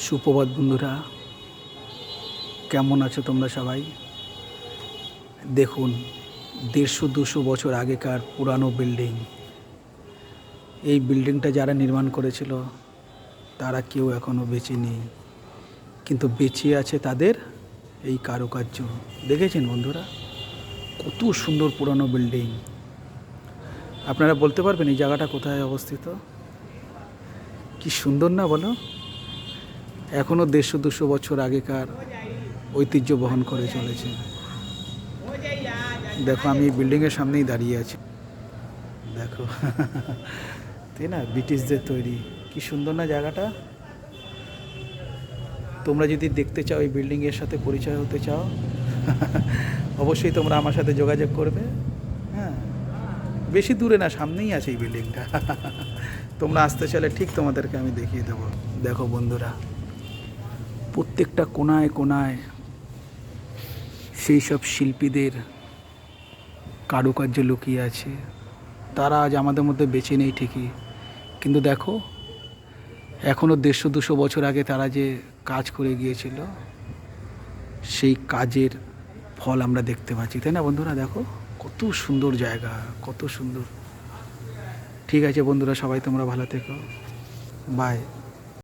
সুপ্রভাত বন্ধুরা, কেমন আছো তোমরা সবাই? দেখুন, 150-200 বছর আগেকার পুরানো বিল্ডিং। এই বিল্ডিংটা যারা নির্মাণ করেছিল তারা কেউ এখনও বেঁচে নেই, কিন্তু বেঁচে আছে তাদের এই কারুকার্য। দেখেছেন বন্ধুরা, কত সুন্দর পুরানো বিল্ডিং। আপনারা বলতে পারবেন এই জায়গাটা কোথায় অবস্থিত? কি সুন্দর না বলো? এখনও 150-200 বছর আগেকার ঐতিহ্য বহন করে চলেছে। দেখো, আমি এই বিল্ডিংয়ের সামনেই দাঁড়িয়ে আছি। দেখো তাই না, ব্রিটিশদের তৈরি। কি সুন্দর না জায়গাটা? তোমরা যদি দেখতে চাও, এই বিল্ডিংয়ের সাথে পরিচয় হতে চাও, অবশ্যই তোমরা আমার সাথে যোগাযোগ করবে। হ্যাঁ, বেশি দূরে না, সামনেই আছে এই বিল্ডিংটা। তোমরা আসতে চাইলে ঠিক তোমাদেরকে আমি দেখিয়ে দেবো। দেখো বন্ধুরা, প্রত্যেকটা কোনায় কোনায় সেই সব শিল্পীদের কারুকার্য লুকিয়ে আছে। তারা আজ আমাদের মধ্যে বেঁচে নেই ঠিকই, কিন্তু দেখো, এখনও 150-200 বছর আগে তারা যে কাজ করে গিয়েছিল, সেই কাজের ফল আমরা দেখতে পাচ্ছি, তাই না বন্ধুরা? দেখো কত সুন্দর জায়গা, কত সুন্দর। ঠিক আছে বন্ধুরা, সবাই তোমরা ভালো থেকো। বাই।